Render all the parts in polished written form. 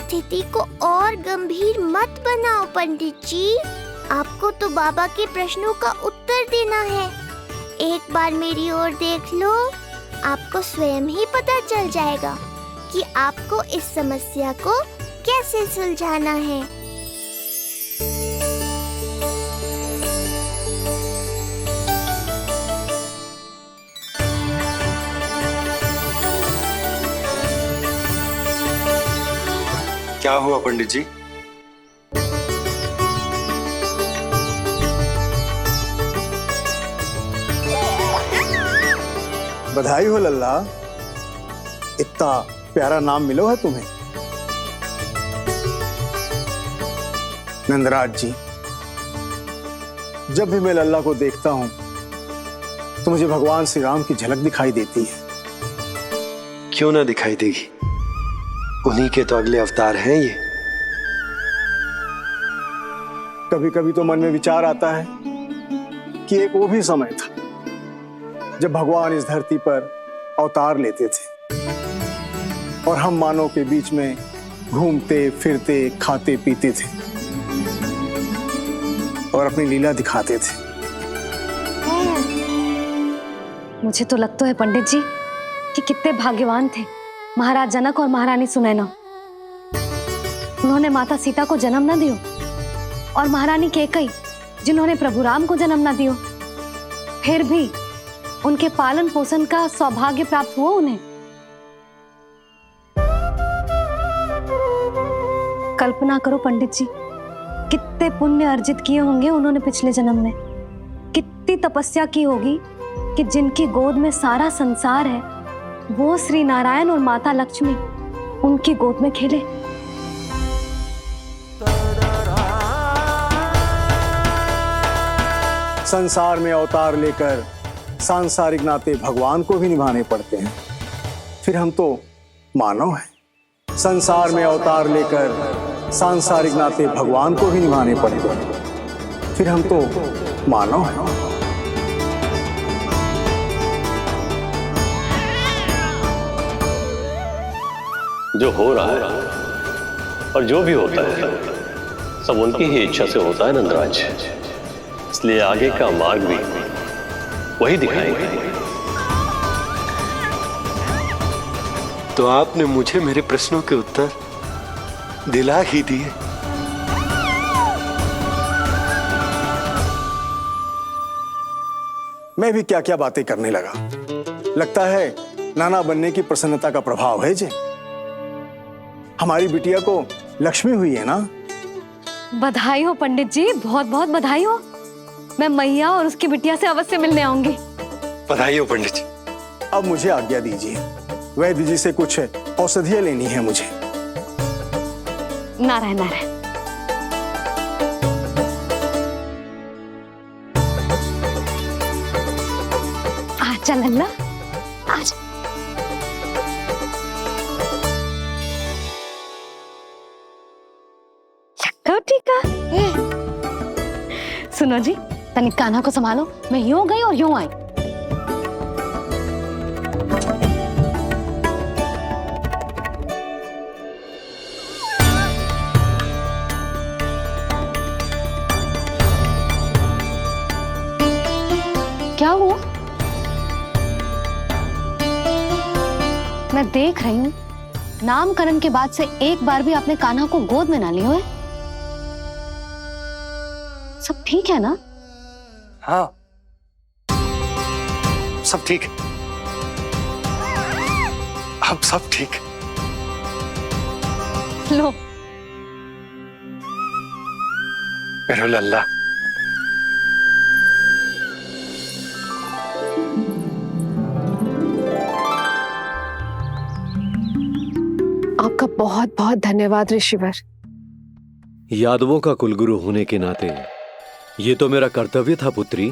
स्थिति को और गंभीर मत बनाओ पंडित जी। आपको तो बाबा के प्रश्नों का उत्तर देना है। एक बार मेरी ओर देख लो, आपको स्वयं ही पता चल जाएगा कि आपको इस समस्या को कैसे सुलझाना है। क्या हुआ पंडित जी? बधाई हो लल्ला, इतना प्यारा नाम मिलो है तुम्हें। नंदराज जी, जब भी मैं लल्ला को देखता हूं तो मुझे भगवान श्री राम की झलक दिखाई देती है। क्यों ना दिखाई देगी, उन्हीं के तो अगले अवतार हैं ये। कभी कभी तो मन में विचार आता है कि एक वो भी समय था जब भगवान इस धरती पर अवतार लेते थे और हम मानव के बीच में घूमते फिरते खाते पीते थे और अपनी लीला दिखाते थे। मुझे तो लगता है पंडित जी कि कितने भाग्यवान थे महाराज जनक और महारानी सुनैना। उन्होंने माता सीता को जन्म न दियो और महारानी कैकेयी जिन्होंने प्रभु राम को जन्म न दियो, फिर भी उनके पालन पोषण का सौभाग्य प्राप्त हुआ उन्हें। कल्पना करो पंडित जी, कितने पुण्य अर्जित किए होंगे उन्होंने पिछले जन्म में। कितनी तपस्या की होगी कि जिनकी गोद में सारा संसार है वो श्री नारायण और माता लक्ष्मी उनकी गोद में खेले। संसार में अवतार लेकर सांसारिक नाते भगवान को भी निभाने पड़ते हैं, फिर हम तो मानव हैं। संसार में अवतार लेकर सांसारिक नाते भगवान को भी निभाने पड़ते हैं, फिर हम तो मानव हैं। जो हो रहा है और जो भी होता है सब उनकी ही इच्छा से होता है नंदराज, इसलिए आगे का मार्ग भी वही दिखाएंगे। तो आपने मुझे मेरे प्रश्नों के उत्तर दिला ही दिए। मैं भी क्या क्या बातें करने लगा। लगता है नाना बनने की प्रसन्नता का प्रभाव है जे। हमारी बिटिया को लक्ष्मी हुई है ना। बधाई हो पंडित जी, बहुत बहुत बधाई हो। मैं मैया और उसकी बिटिया से अवश्य मिलने आऊंगी। बधाई हो पंडित जी। अब मुझे आज्ञा दीजिए, वैद्य जी से कुछ औषधियां लेनी है मुझे। नारायण नारायण। आजा लल्ला, आजा। टीका सुनो जी, तनिक कान्हा को संभालो। मैं यूं गई और यूं आई। क्या हुआ? मैं देख रही हूं नामकरण के बाद से एक बार भी आपने कान्हा को गोद में ना लिया है। सब ठीक है ना? हाँ, सब ठीक है। अब सब ठीक है। लो मेरा लल्ला। आपका बहुत बहुत धन्यवाद ऋषिवर। यादवों का कुलगुरु होने के नाते ये तो मेरा कर्तव्य था पुत्री।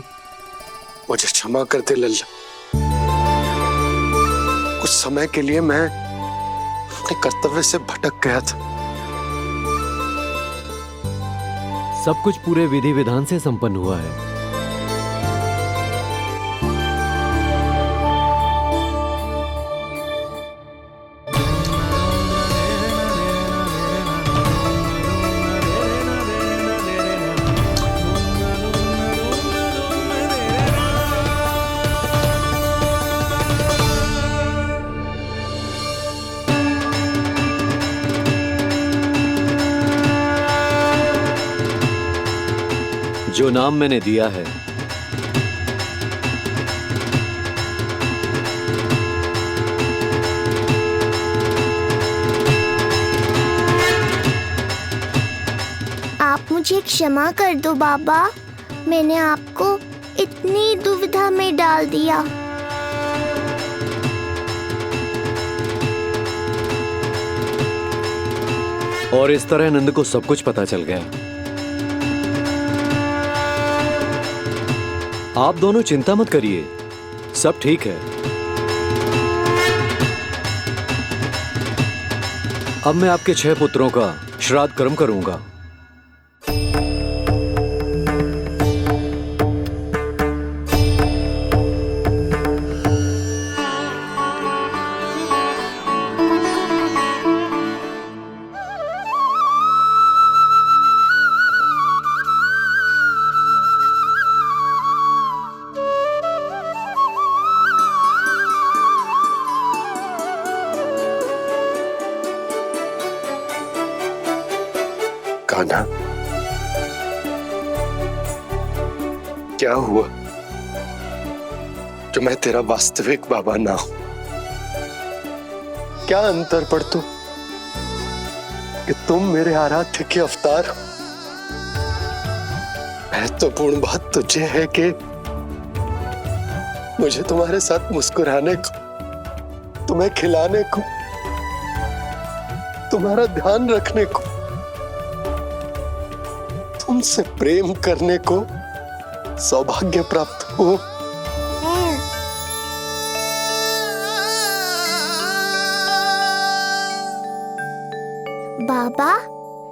मुझे क्षमा कर दे लल्ला, कुछ समय के लिए मैं अपने कर्तव्य से भटक गया था। सब कुछ पूरे विधि विधान से संपन्न हुआ है। जो नाम मैंने दिया है, आप मुझे क्षमा कर दो बाबा, मैंने आपको इतनी दुविधा में डाल दिया। और इस तरह नंद को सब कुछ पता चल गया। आप दोनों चिंता मत करिए, सब ठीक है। अब मैं आपके 6 पुत्रों का श्राद्ध कर्म करूंगा। कान्हा, क्या हुआ जो मैं तेरा वास्तविक बाबा ना हूं? क्या अंतर पड़ तू कि तुम मेरे आराध्य के अवतार हो? महत्वपूर्ण बात तुझे है कि मुझे तुम्हारे साथ मुस्कुराने को, तुम्हें खिलाने को, तुम्हारा ध्यान रखने को, तुमसे प्रेम करने को सौभाग्य प्राप्त हो। बाबा,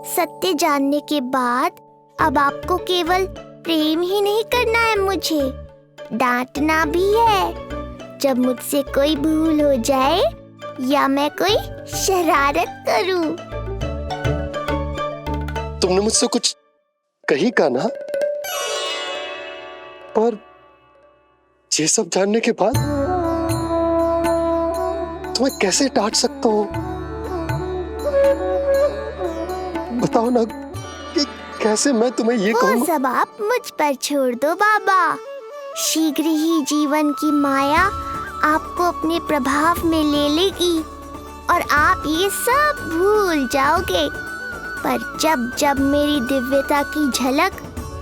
सत्य जानने के बाद अब आपको केवल प्रेम ही नहीं करना है, मुझे डांटना भी है जब मुझसे कोई भूल हो जाए या मैं कोई शरारत करूं। तुमने मुझसे कुछ कही कान्हा, पर ये सब जानने के बाद तुम्हें कैसे डांट सकता हूं? बताओ ना कि कैसे मैं तुम्हें ये वो कहूंगा? सब आप मुझ पर छोड़ दो बाबा। शीघ्र ही जीवन की माया आपको अपने प्रभाव में ले लेगी और आप ये सब भूल जाओगे। पर जब जब मेरी दिव्यता की झलक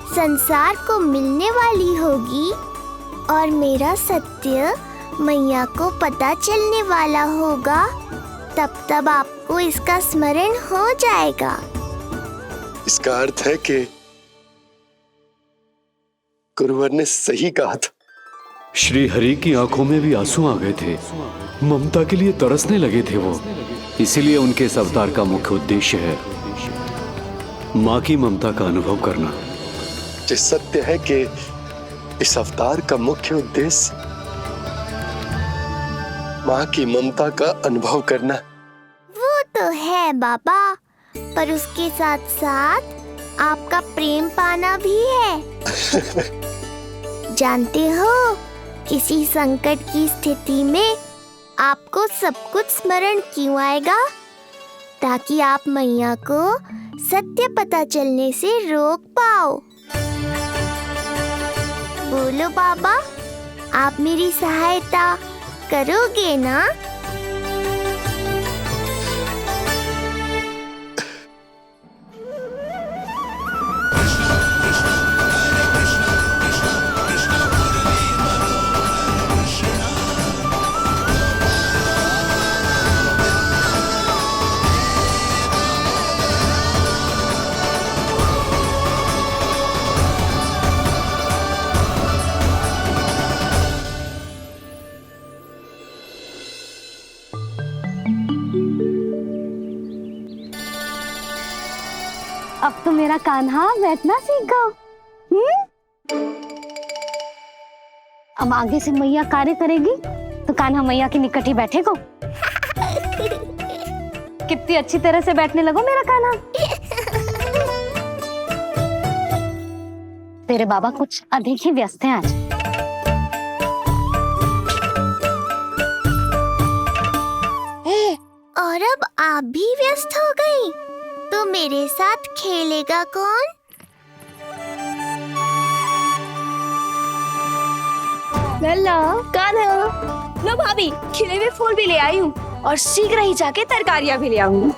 संसार को मिलने वाली होगी और मेरा सत्य मैया को पता चलने वाला होगा, तब तब आपको इसका स्मरण हो जाएगा। इसका अर्थ है कि गुरुवर ने सही कहा था। श्री हरि की आंखों में भी आंसू आ गए थे, ममता के लिए तरसने लगे थे वो। इसीलिए उनके इस अवतार का मुख्य उद्देश्य है माँ की ममता का अनुभव करना। जो सत्य है कि इस अवतार का मुख्य उद्देश्य माँ की ममता का अनुभव करना। वो तो है बाबा, पर उसके साथ साथ आपका प्रेम पाना भी है। जानते हो, किसी संकट की स्थिति में आपको सब कुछ स्मरण क्यों आएगा? ताकि आप मैया को सत्य पता चलने से रोक पाओ। बोलो बाबा, आप मेरी सहायता करोगे ना? अब तो मेरा कान्हा बैठना सीख गया। अब आगे से मैया कार्य करेगी तो कान्हा मैया के निकट ही बैठेगा। कितनी अच्छी तरह से बैठने लगो मेरा कान्हा। तेरे बाबा कुछ अधिक ही व्यस्त हैं आज। और अब आप भी व्यस्त हो गई, तो मेरे साथ खेलेगा कौन? लल्ला कान्हा, लो भाभी, खिले हुए फूल भी ले आई हूँ और शीघ्र ही जाके तरकारियाँ भी ले आऊंगी।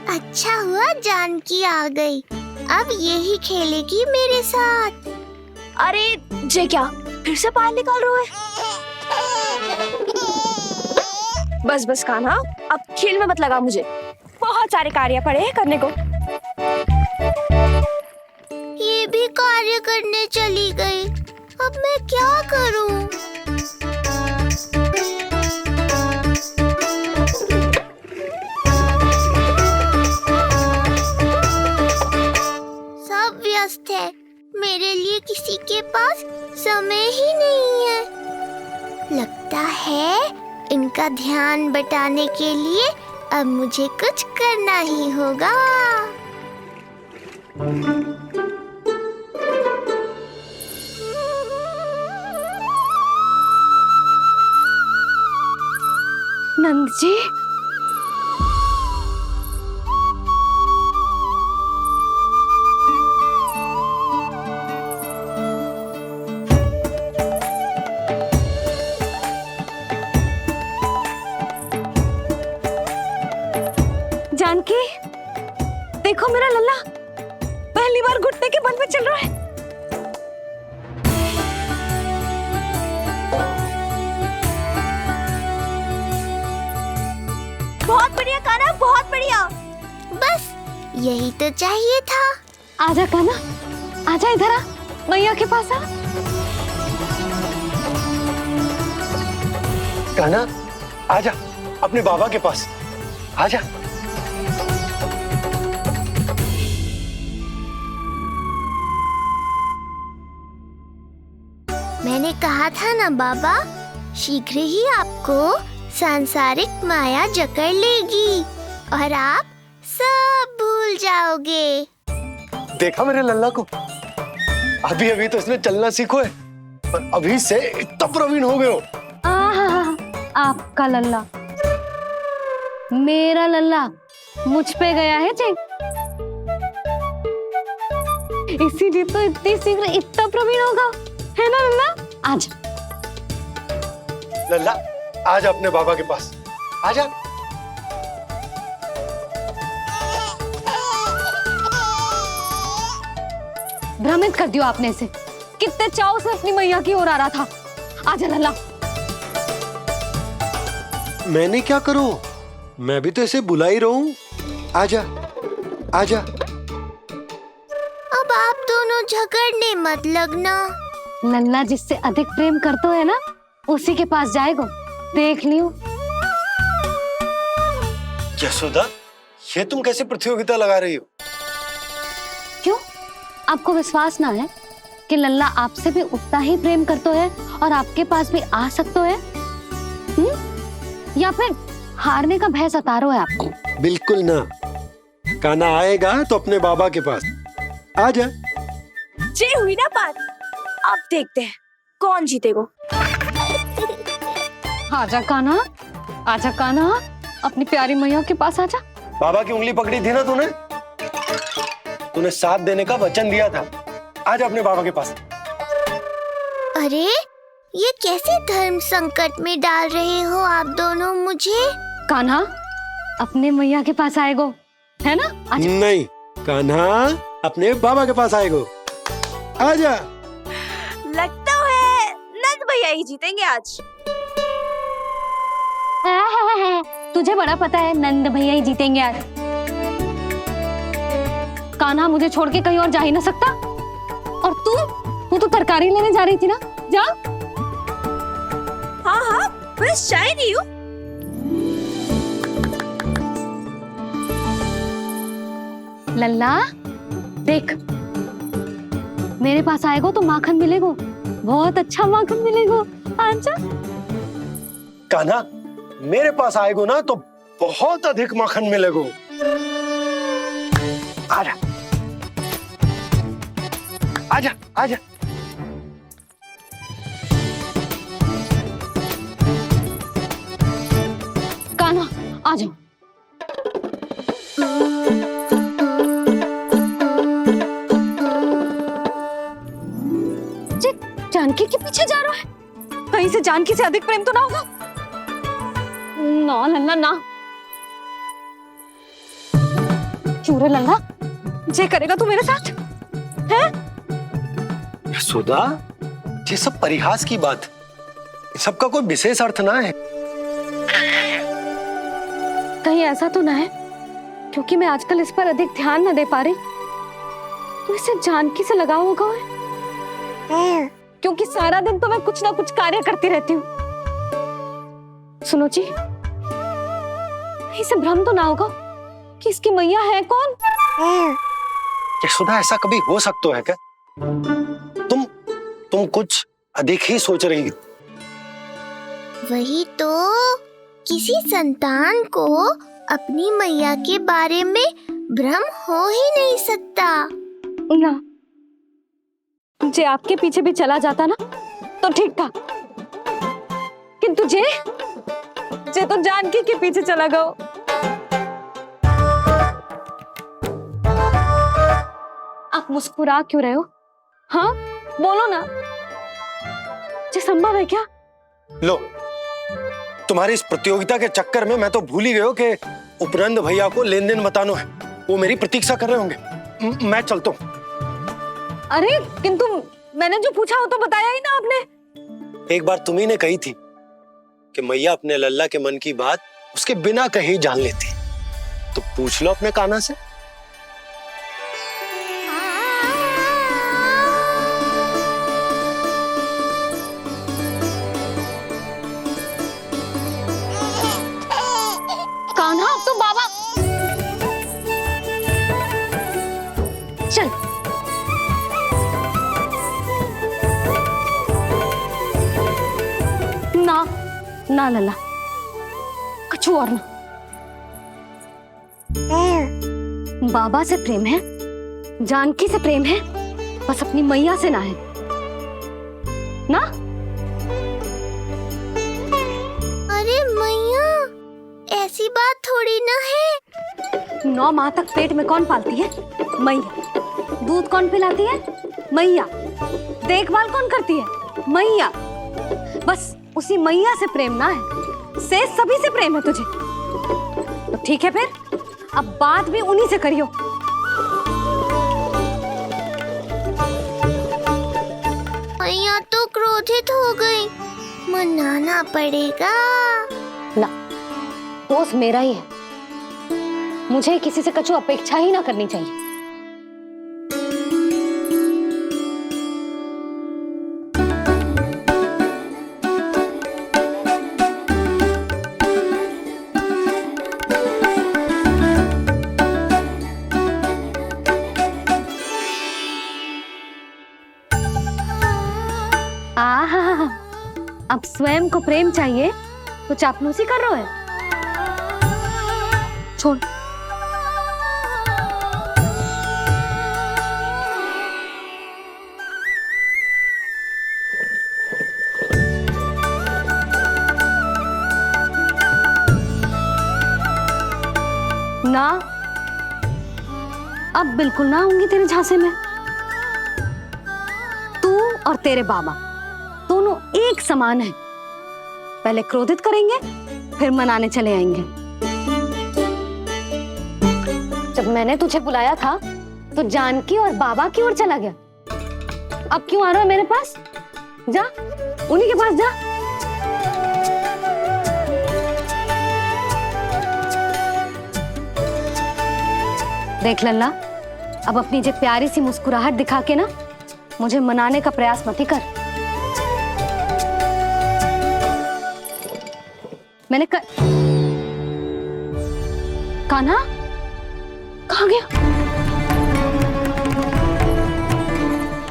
अच्छा हुआ जानकी आ गई, अब यही खेलेगी मेरे साथ। अरे जे क्या, फिर से पानी निकाल रहे हो? बस बस कान्हा, अब खेल में मत लगा मुझे, बहुत सारे कार्य पड़े हैं करने को। ये भी कार्य करने चली गई, अब मैं क्या करूं? सब व्यस्त है, मेरे लिए किसी के पास समय ही नहीं है। लगता है इनका ध्यान बटाने के लिए अब मुझे कुछ करना ही होगा। नंद जी, जानकी, देखो मेरा लल्ला पहली बार घुटने के बल पे चल रहा है। बहुत बढ़िया कान्हा, बहुत बढ़िया। बस यही तो चाहिए था। आजा कान्हा, आजा इधर आ, मैया के पास आ। कान्हा, आजा अपने बाबा के पास, आजा। मैंने कहा था ना बाबा, शीघ्र ही आपको सांसारिक माया जकड़ लेगी और आप सब भूल जाओगे। देखा मेरे लल्ला को, अभी अभी तो इसने चलना सीखो है, पर अभी से इतना प्रवीण हो गए हो। आपका लल्ला, मेरा लल्ला मुझ पे गया है जी, इसीलिए तो इतनी शीघ्र इतना प्रवीण होगा, है ना लल्ला? आजा लल्ला, आजा अपने बाबा के पास, आजा। भ्रमित कर दियो आपने इसे, कितने चाव से अपनी मैया की ओर आ रहा था। आजा लल्ला। मैंने क्या करूं, मैं भी तो इसे बुला ही रहा हूं। आजा आजा। अब आप दोनों झगड़ने मत लगना। लल्ला जिससे अधिक प्रेम करते है ना, उसी के पास जाएगा, देख लियो। यशोदा, ये तुम कैसे प्रतियोगिता लगा रही हो? क्यों, आपको विश्वास ना है कि लल्ला आपसे भी उतना ही प्रेम करते है और आपके पास भी आ सकते है? या फिर हारने का भय सता रहा है आपको? बिल्कुल ना, कान्हा आएगा तो अपने बाबा के पास। आजा। जे हुई ना बात, अब देखते हैं कौन जीतेगा। आजा कान्हा, आजा कान्हा, अपनी प्यारी मैया के पास आजा। बाबा की उंगली पकड़ी थी ना तूने, तूने साथ देने का वचन दिया था। आजा अपने बाबा के पास। अरे ये कैसे धर्म संकट में डाल रहे हो आप दोनों मुझे? कान्हा अपने मैया के पास आएगो, है ना? आजा। नहीं, कान्हा अपने बाबा के पास आएगो। आजा। लगता है नंद भैया ही जीतेंगे आज। तुझे बड़ा पता है नंद भैया ही जीतेंगे आज। कान्हा मुझे छोड़ के कहीं और जा ही ना सकता। और तू तो तरकारी लेने जा रही थी ना, जा। हाँ हाँ, बस जा ही रही हूँ। लल्ला देख, मेरे पास आएगो तो माखन मिलेगो, बहुत अच्छा माखन मिलेगो। आजा। कान्हा मेरे पास आएगो ना तो बहुत अधिक माखन मिलेगो। आजा आजा आजा। कान्हा आ जाओ। जानकी के पीछे जा रहा है? कहीं से जानकी से अधिक प्रेम तो ना होगा? ना लल्ला ना। क्यों रे लल्ला, जे करेगा तू मेरे साथ है? सुधा, ये सब परिहास की बात, सबका कोई विशेष अर्थ ना है। कहीं ऐसा तो ना है क्योंकि मैं आजकल इस पर अधिक ध्यान न दे पा रही तो इसे जानकी से लगाव होगा है? क्योंकि सारा दिन तो मैं कुछ ना कुछ कार्य करती रहती हूँ। सुनो जी, इसे भ्रम तो ना होगा कि इसकी मैया है कौन? यशोदा, ऐसा कभी हो सकता है क्या? तुम कुछ अधिक ही सोच रही हो। वही तो, किसी संतान को अपनी मैया के बारे में भ्रम हो ही नहीं सकता। ना, जे आपके पीछे भी चला जाता ना तो ठीक था, किंतु जे तो जानकी के पीछे चला गया। आप मुस्कुरा क्यों रहे हो? हाँ बोलो ना, ये संभव है क्या? लो, तुम्हारी इस प्रतियोगिता के चक्कर में मैं तो भूल ही गया कि उपनंद भैया को लेन देन बताना है। वो मेरी प्रतीक्षा कर रहे होंगे। मैं चलता हूँ। अरे किंतु मैंने जो पूछा वो तो बताया ही ना आपने। एक बार तुम्ही ने कही थी कि मैया अपने लल्ला के मन की बात उसके बिना कहीं जान लेती, तो पूछ लो अपने कान्हा से। कान्हा, अब तो बाबा चल। ना ना लल्ला, कछु और ना। बाबा से प्रेम है, जानकी से प्रेम है, बस अपनी मैया से ना है ना। अरे मैया, ऐसी बात थोड़ी ना है। 9 माह तक पेट में कौन पालती है? मैया। दूध कौन पिलाती है? मैया। देखभाल कौन करती है? मैया। बस उसी मैया से प्रेम ना है, से सभी से प्रेम है तुझे। तो ठीक है फिर, अब बात भी उन्हीं से करियो। मैया तो क्रोधित हो गई, मनाना पड़ेगा। ना, दोस्त मेरा ही है, मुझे किसी से कछु अपेक्षा ही ना करनी चाहिए। आहा, अब स्वयं को प्रेम चाहिए तो चापलूसी कर रहे हो? छोड़। ना, अब बिल्कुल ना आऊंगी तेरे झांसे में। तू और तेरे बाबा दोनों एक समान हैं। पहले क्रोधित करेंगे, फिर मनाने चले आएंगे। जब मैंने तुझे बुलाया था तो जानकी और बाबा की ओर चला गया। अब क्यों आ रहा है मेरे पास? जा, उन्हीं के पास जा। देख लल्ला, अब अपनी जे प्यारी सी मुस्कुराहट दिखा के ना मुझे मनाने का प्रयास मत ही कर। मैंने कान्हा कहाँ गया?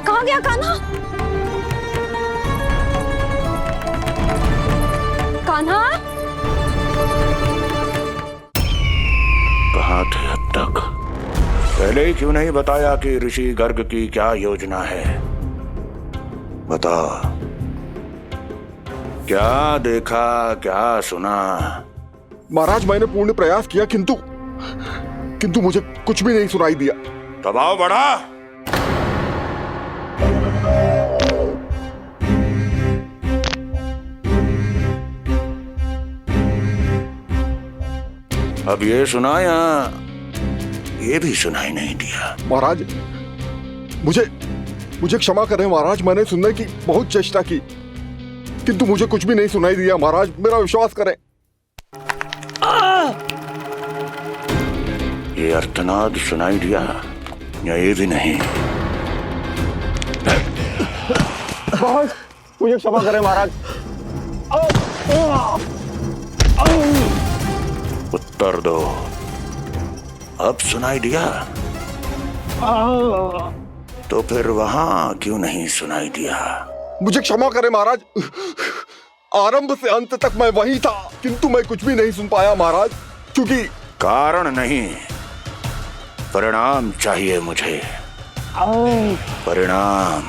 कहाँ गया कान्हा? कान्हा कहाँ थे अब तक? पहले ही क्यों नहीं बताया कि ऋषि गर्ग की क्या योजना है? बता, क्या देखा, क्या सुना? महाराज, मैंने पूर्ण प्रयास किया किंतु मुझे कुछ भी नहीं सुनाई दिया। दबाव बढ़ा। अब ये सुना या ये भी सुनाई नहीं दिया? महाराज, मुझे क्षमा करें महाराज, मैंने सुनने की बहुत चेष्टा की किंतु मुझे कुछ भी नहीं सुनाई दिया महाराज, मेरा विश्वास करें। ये अर्थनाद सुनाई दिया या ये भी नहीं? महाराज मुझे क्षमा करें महाराज। उत्तर दो, अब सुनाई दिया? तो फिर वहां क्यों नहीं सुनाई दिया? मुझे क्षमा करें महाराज, आरंभ से अंत तक मैं वही था किंतु मैं कुछ भी नहीं सुन पाया महाराज, क्योंकि कारण नहीं, परिणाम चाहिए मुझे। परिणाम।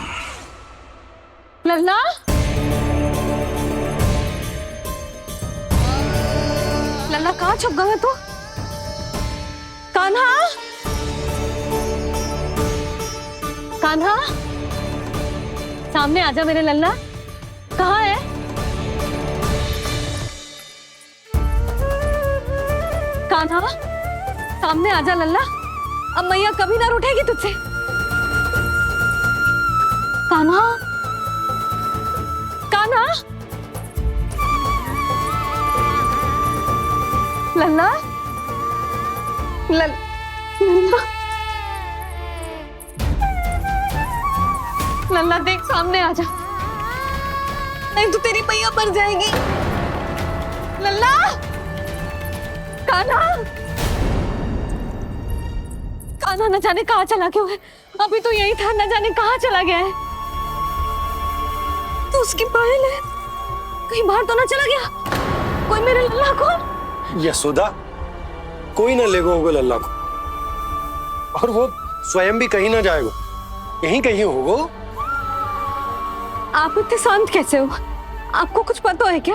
लल्ला, लल्ला कहाँ छुप गए तू? कान्हा, कान्हा, सामने आजा मेरे लल्ला, कहाँ है? कान्हा, सामने आजा लल्ला, अब मैया कभी ना रूठेगी तुझसे। कान्हा, कान्हा, लल्ला, लल्ला, लल्ला देख सामने आ जा, नहीं तो तेरी मैया मर जाएगी। लल्ला, कान्हा, कान्हा न जाने कहाँ चला गया है, अभी तो यही था, न जाने कहाँ चला गया है। तो उसकी पायल है, कहीं बाहर तो ना चला गया? कोई मेरे लल्ला को? यशोदा, कोई ना लेगा होगा लल्ला को, और वो स्वयं भी कहीं ना जाएगा, यहीं कहीं होगा। आप इतने शांत कैसे हो? आपको कुछ पता है क्या?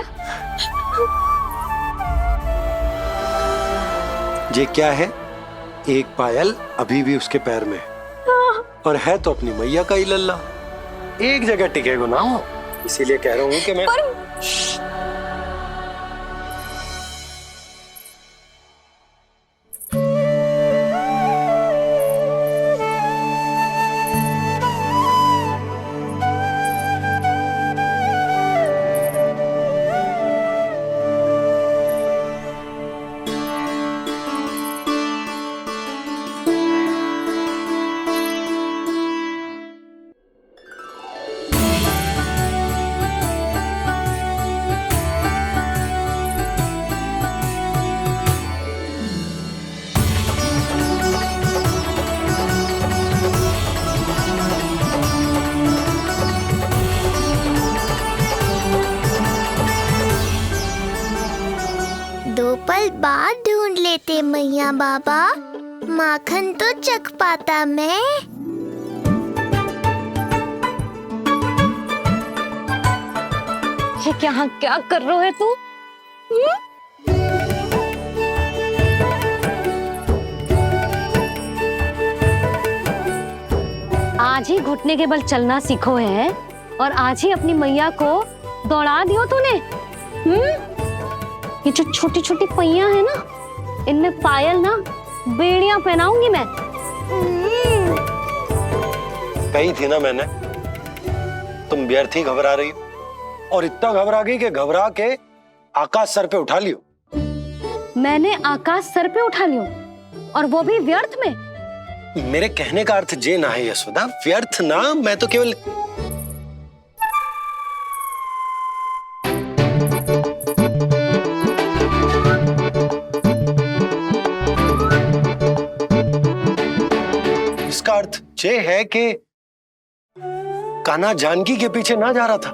ये क्या है? एक पायल अभी भी उसके पैर में है, और है तो अपनी मैया का ही लल्ला, एक जगह टिकेगा ना हो, इसीलिए कह रहा हूँ कि मैं पल बाद ढूंढ लेते मैया बाबा, माखन तो चख पाता मैं। ये क्या क्या कर रहे है तू? आज ही घुटने के बल चलना सीखो है और आज ही अपनी मैया को दौड़ा दियो तूने। ये जो छोटी छोटी पहियां है ना, इनमें पायल ना बेड़ियां पहनाऊंगी मैं। कही थी ना मैंने, तुम व्यर्थ ही घबरा रही हो, और इतना घबरा गई कि घबरा के आकाश सर पे उठा लियो। मैंने आकाश सर पे उठा लियो, और वो भी व्यर्थ में? मेरे कहने का अर्थ जे ना है यशोदा, व्यर्थ ना, मैं तो केवल इसका अर्थ ये है कि कान्हा जानकी के पीछे ना जा रहा था।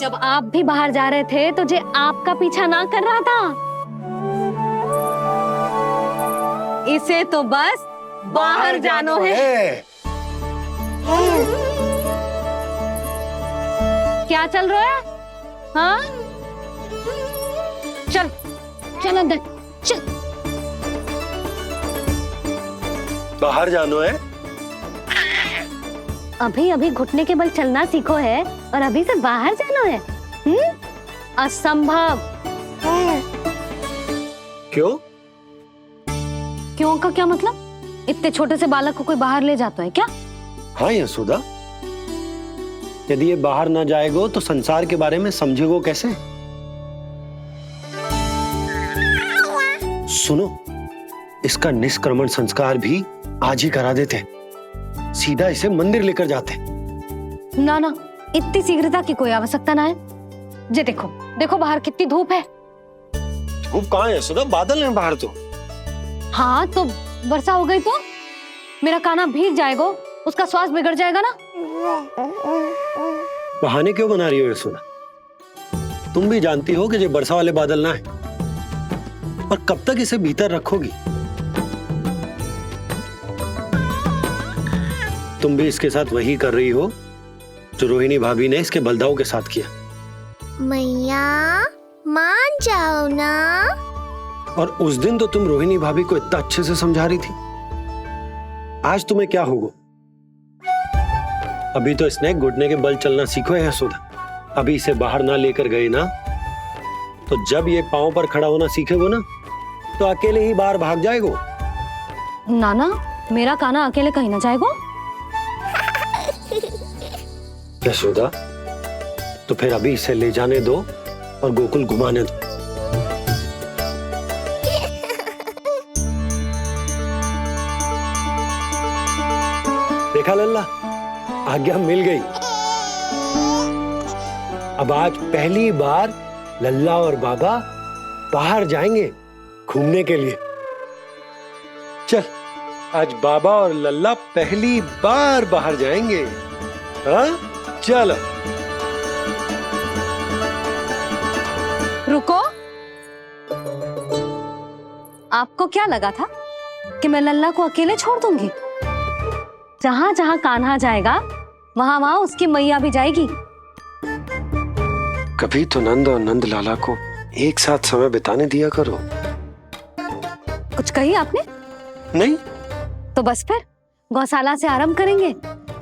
जब आप भी बाहर जा रहे थे तो जे आपका पीछा ना कर रहा था। इसे तो बस बाहर जानो है। क्या चल रहा है? हाँ, चल चल अंदर चल। बाहर जानो है? अभी अभी घुटने के बल चलना सीखो है और अभी से बाहर जाना है? असंभव। क्यों? क्यों का क्या मतलब? इतने छोटे से बालक को कोई बाहर ले जाता है क्या? हाँ यशोदा, यदि ये बाहर ना जाएगो तो संसार के बारे में समझेगो कैसे? सुनो, इसका निष्क्रमण संस्कार भी आज ही करा देते, सीधा इसे मंदिर लेकर जाते। ना ना, इतनी शीघ्रता की कोई आवश्यकता ना है। जे देखो देखो बाहर कितनी धूप है। धूप कहाँ है यशोदा? बादल हैं बाहर तो। हाँ तो वर्षा हो गई तो मेरा कान्हा भीग जाएगा, उसका स्वास्थ्य बिगड़ जाएगा ना। बहाने क्यों बना रही हो यशोदा? तुम भी जानती हो कि ये वर्षा वाले बादल ना है, और कब तक इसे भीतर रखोगी? तुम भी इसके साथ वही कर रही हो जो रोहिणी भाभी ने इसके बलदाऊ के साथ किया। मैया मान जाओ ना। और उस दिन तो तुम रोहिणी भाभी को इतना अच्छे से समझा रही थी, आज तुम्हें क्या होगा? अभी तो इसने घुटने के बल चलना सीखो है यशोदा। अभी इसे बाहर ना लेकर गए ना, तो जब ये पांव पर खड़ा होना सीखेगो ना, तो अकेले ही बाहर भाग जाएगो। नाना, मेरा कान्हा अकेले कहीं ना जाएगा। यशोदा, तो फिर अभी इसे ले जाने दो और गोकुल घुमाने दो। देखा लल्ला, आज्ञा मिल गई। अब आज पहली बार लल्ला और बाबा बाहर जाएंगे घूमने के लिए। चल, आज बाबा और लल्ला पहली बार बाहर जाएंगे। हाँ, चलो। रुको, आपको क्या लगा था कि मैं लल्ला को अकेले छोड़ दूंगी? जहां जहां कान्हा जाएगा वहां वहां उसकी मैया भी जाएगी। कभी तो नंद और नंद लाला को एक साथ समय बिताने दिया करो। कुछ कही आपने? नहीं। तो बस फिर गौशाला से आरंभ करेंगे,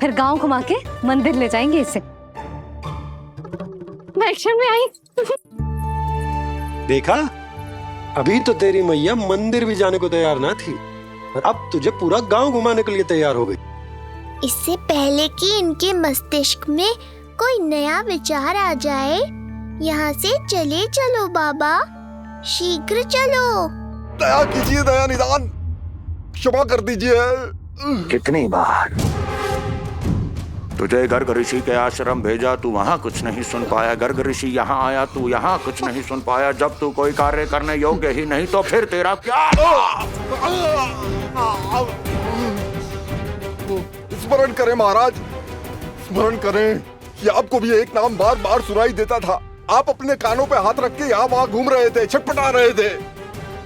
फिर गांव घुमा के मंदिर ले जाएंगे इसे। मैं एक्शन में आई। देखा, अभी तो तेरी मैया मंदिर भी जाने को तैयार ना थी, और अब तुझे पूरा गांव घुमाने के लिए तैयार हो गई। इससे पहले कि इनके मस्तिष्क में कोई नया विचार आ जाए, यहाँ से चले चलो बाबा, शीघ्र चलो। दया कीजिए, दया निदान, क्षमा कर दीजिए। कितनी बार तुझे गर्ग ऋषि के आश्रम भेजा, तू वहां कुछ नहीं सुन पाया। गर्ग ऋषि यहाँ आया, तू यहाँ कुछ नहीं सुन पाया। जब तू कोई कार्य करने योग्य ही नहीं, तो फिर तेरा क्या? स्मरण करें महाराज, स्मरण करें कि आपको भी एक नाम बार बार सुनाई देता था। आप अपने कानों पे हाथ रख के यहाँ वहां घूम रहे थे, छटपटा रहे थे,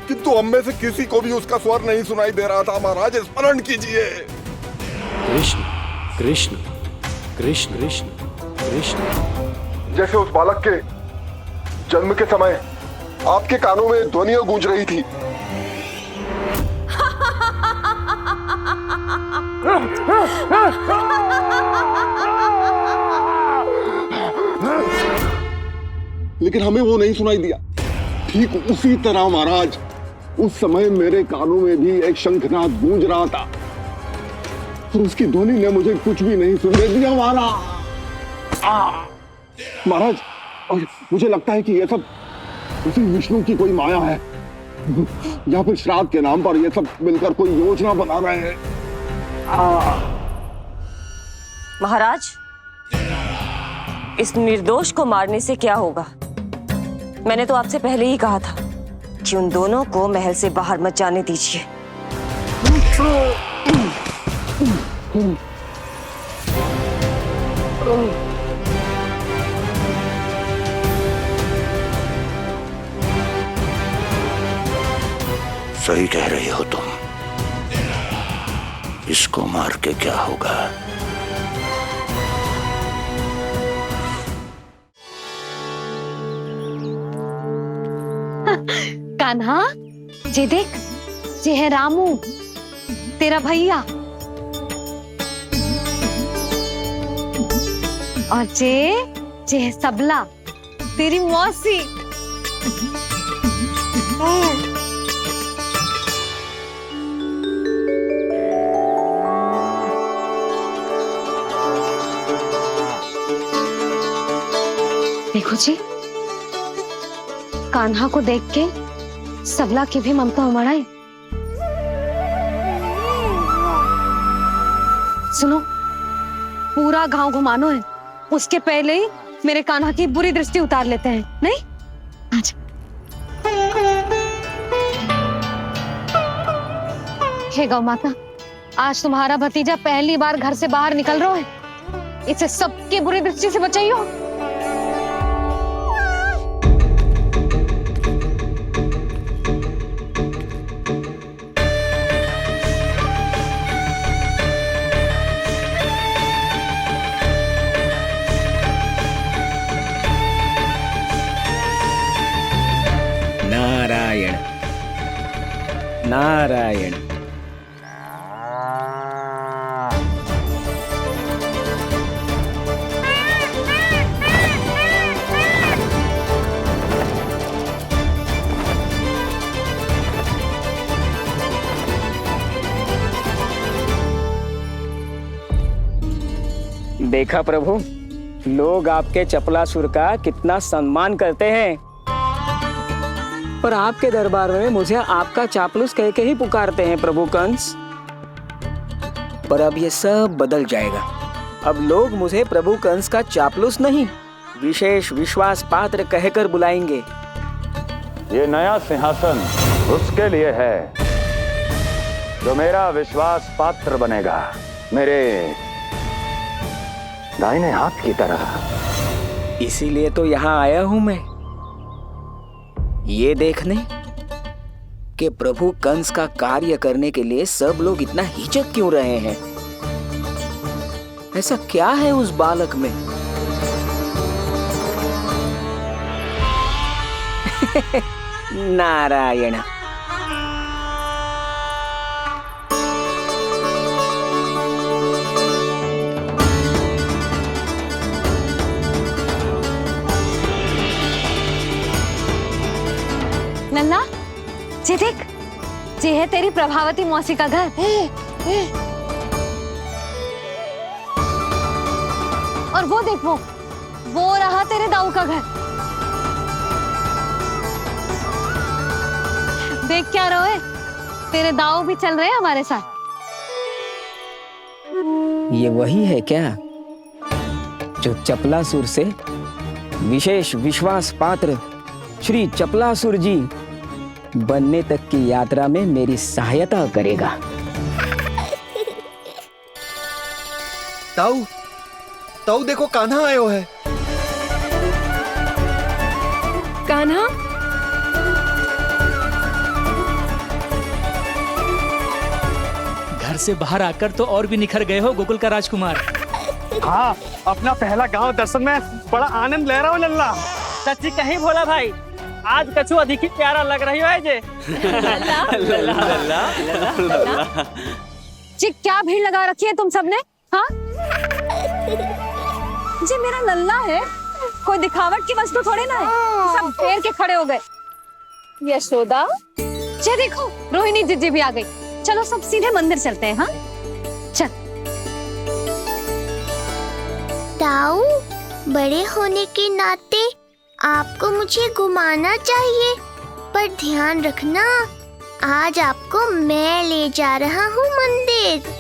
किंतु हम में से किसी को भी उसका स्वर नहीं सुनाई दे रहा था। महाराज, स्मरण कीजिए। कृष्ण कृष्ण कृष्ण कृष्ण कृष्ण। जैसे उस बालक के जन्म के समय आपके कानों में ध्वनियां गूंज रही थी। लेकिन हमें वो नहीं सुनाई दिया। ठीक उसी तरह महाराज, उस समय मेरे कानों में भी एक शंखनाद गूंज रहा था, और उसकी ध्वनि ने मुझे कुछ भी नहीं सुनने दिया। महाराज, और मुझे लगता है कि यह सब उसी विष्णु की कोई माया है, या फिर श्राद्ध के नाम पर ये सब मिलकर कोई योजना बना रहे हैं। महाराज, इस निर्दोष को मारने से क्या होगा? मैंने तो आपसे पहले ही कहा था कि उन दोनों को महल से बाहर मत जाने दीजिए। सही कह रही हो तुम। इसको मार के क्या होगा? कान्हा, जे देख, जे है रामू, तेरा भैया, और जे है सबला, तेरी मौसी। प्रभु जी, कान्हा को देख के सबला की भी ममता उमड़ आई। सुनो, पूरा गांव घुमानो है, उसके पहले ही मेरे कान्हा की बुरी दृष्टि उतार लेते हैं, नहीं? अच्छा। हे गौ माता, आज तुम्हारा भतीजा पहली बार घर से बाहर निकल रहा है, इसे सबकी बुरी दृष्टि से बचाइयो। नारायण नारायण। देखा प्रभु, लोग आपके चपलासुर का कितना सम्मान करते हैं, पर आपके दरबार में मुझे आपका चापलूस कह के ही पुकारते हैं प्रभु कंस। पर अब ये सब बदल जाएगा। अब लोग मुझे प्रभु कंस का चापलूस नहीं, विशेष विश्वास पात्र कहकर बुलाएंगे। ये नया सिंहासन उसके लिए है जो मेरा विश्वास पात्र बनेगा, मेरे दाहिने हाथ की तरह। इसीलिए तो यहाँ आया हूं मैं, ये देखने कि प्रभु कंस का कार्य करने के लिए सब लोग इतना हिचक क्यों रहे हैं। ऐसा क्या है उस बालक में? नारायण। नन्ना, ये देख, ये है तेरी प्रभावती मौसी का घर। और वो देख, वो रहा तेरे दाऊ का घर। देख क्या रहे, तेरे दाऊ भी चल रहे हैं हमारे साथ। ये वही है क्या जो चपलासुर से विशेष विश्वास पात्र श्री चपलासुर जी बनने तक की यात्रा में मेरी सहायता करेगा? ताऊ, ताऊ देखो, कान्हा आयो है। कान्हा, घर से बाहर आकर तो और भी निखर गए हो गोकुल का राजकुमार। हाँ, अपना पहला गांव दर्शन में बड़ा आनंद ले रहा हूँ लल्ला। सच्ची कहीं भोला भाई, आज कछु अधिक ही प्यारा लग रही है जे। जी, क्या भीड़ लगा रखी है तुम सबने? हाँ, जी मेरा लल्ला है, कोई दिखावट की वस्तु थोड़ी ना है। सब पैर के खड़े हो गए। यशोदा, जी देखो, रोहिणी जीजी भी आ गई। चलो सब सीधे मंदिर चलते हैं। हाँ चल। ताऊ, बड़े होने के नाते आपको मुझे घुमाना चाहिए, पर ध्यान रखना, आज आपको मैं ले जा रहा हूँ मंदिर।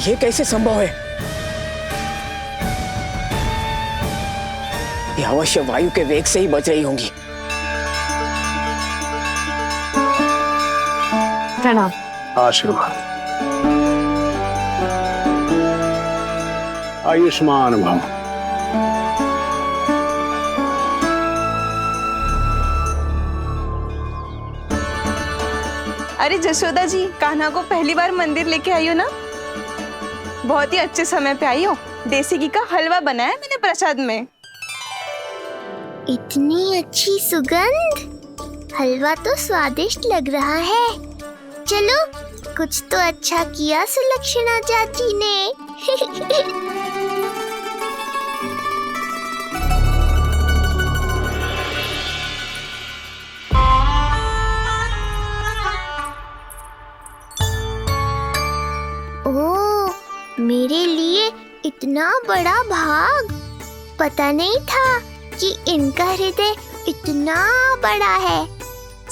ये कैसे संभव है? ये अवश्य वायु के वेग से ही बच रही होंगी। प्रणाम। आशीर्वाद। आयुष्मान भव। अरे जशोदा जी, कान्हा को पहली बार मंदिर लेके आई हो ना? बहुत ही अच्छे समय पे आई हो। देसी घी का हलवा बनाया मैंने प्रसाद में। इतनी अच्छी सुगंध, हलवा तो स्वादिष्ट लग रहा है। चलो, कुछ तो अच्छा किया सुलक्षणा चाची ने। ओह, मेरे लिए इतना बड़ा भाग। पता नहीं था कि इनका हृदय इतना बड़ा है।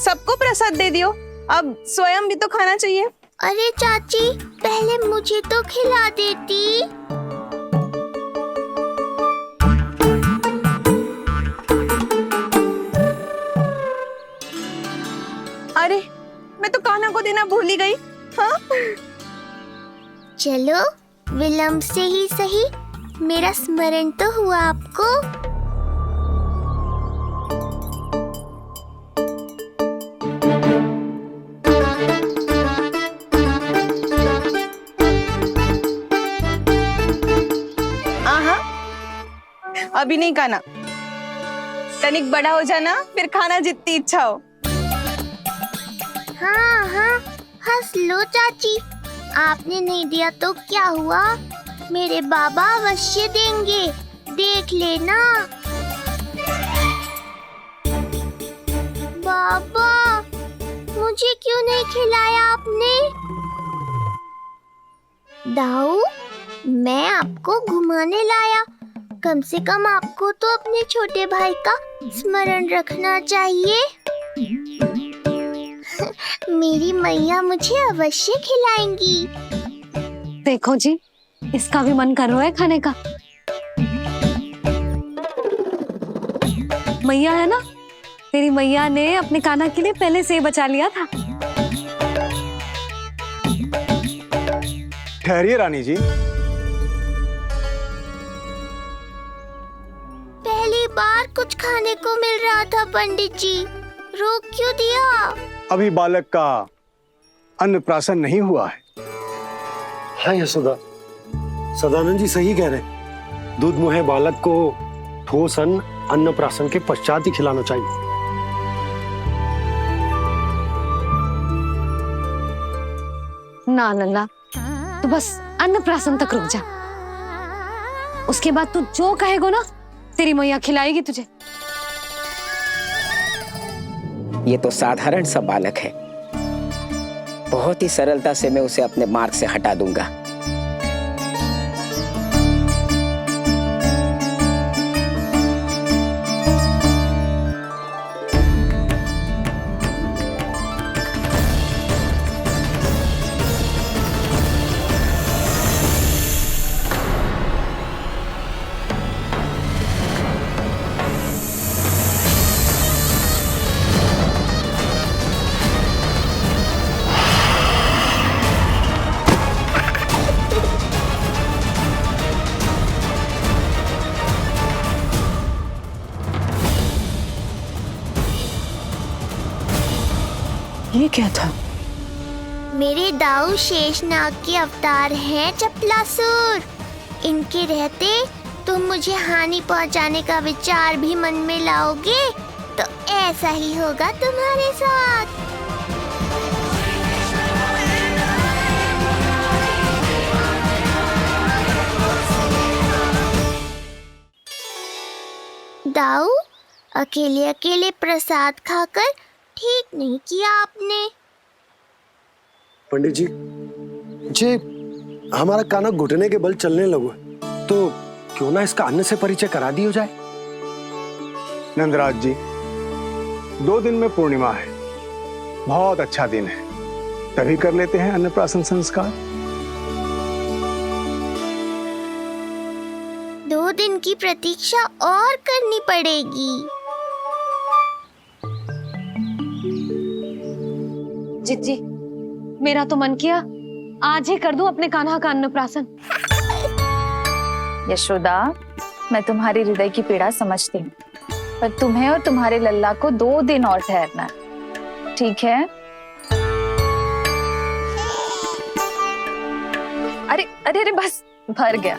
सबको प्रसाद दे दियो, अब स्वयं भी तो खाना चाहिए। अरे चाची, पहले मुझे तो खिला देती। अरे, मैं तो कान्हा को देना भूल ही गई। हाँ? चलो, विलंब से ही सही, मेरा स्मरण तो हुआ आपको। अभी नहीं खाना, तनिक बड़ा हो जाना, फिर खाना जितनी इच्छा हो। हाँ हाँ, हंस लो चाची। आपने नहीं दिया तो क्या हुआ, मेरे बाबा अवश्य देंगे, देख लेना। बाबा, मुझे क्यों नहीं खिलाया आपने? दाऊ, मैं आपको घुमाने लाया, कम से कम आपको तो अपने छोटे भाई का स्मरण रखना चाहिए। मेरी मैया मुझे अवश्य खिलाएंगी। देखो जी, इसका भी मन कर रहा है खाने का। मैया है ना, तेरी मैया ने अपने कान्हा के लिए पहले से ही बचा लिया था। ठहरिए रानी जी, पहली बार कुछ खाने को मिल रहा था पंडित जी, रोक क्यों दिया? अभी बालक का अन्नप्राशन नहीं हुआ है। हाँ यशोदा, सदानंद जी सही कह रहे। दूध मुहे बालक को ठोस अन्न अन्नप्राशन के पश्चात ही खिलाना चाहिए। ना लल्ला, तो बस अन्नप्राशन तक रुक जा, उसके बाद तू जो कहेगो ना, तेरी मैया खिलाएगी तुझे। ये तो साधारण सा बालक है, बहुत ही सरलता से मैं उसे अपने मार्ग से हटा दूंगा। ये क्या था? मेरे दाऊ शेषनाग के अवतार हैं चपलासुर। इनके रहते तुम मुझे हानि पहुंचाने का विचार भी मन में लाओगे तो ऐसा ही होगा तुम्हारे साथ। दाऊ, अकेले अकेले प्रसाद खाकर ठीक नहीं किया आपने। पंडित जी, जे हमारा कान्हा घुटने के बल चलने लगो तो क्यों ना इसका अन्न से परिचय करा दिया जाए। नंदराज जी, 2 दिन में पूर्णिमा है, बहुत अच्छा दिन है, तभी कर लेते हैं अन्नप्राशन संस्कार। 2 दिन की प्रतीक्षा और करनी पड़ेगी। जिज्जी, मेरा तो मन किया आज ही कर दूं अपने कान्हा का अन्नप्राशन। यशोदा, मैं तुम्हारी हृदय की पीड़ा समझती हूँ, पर तुम्हें और तुम्हारे लल्ला को 2 दिन और ठहरना है, ठीक है? अरे अरे अरे बस भर गया।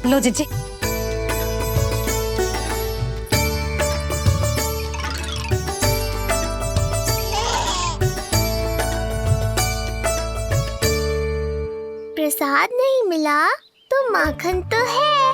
लो जीजी। प्रसाद नहीं मिला तो माखन तो है।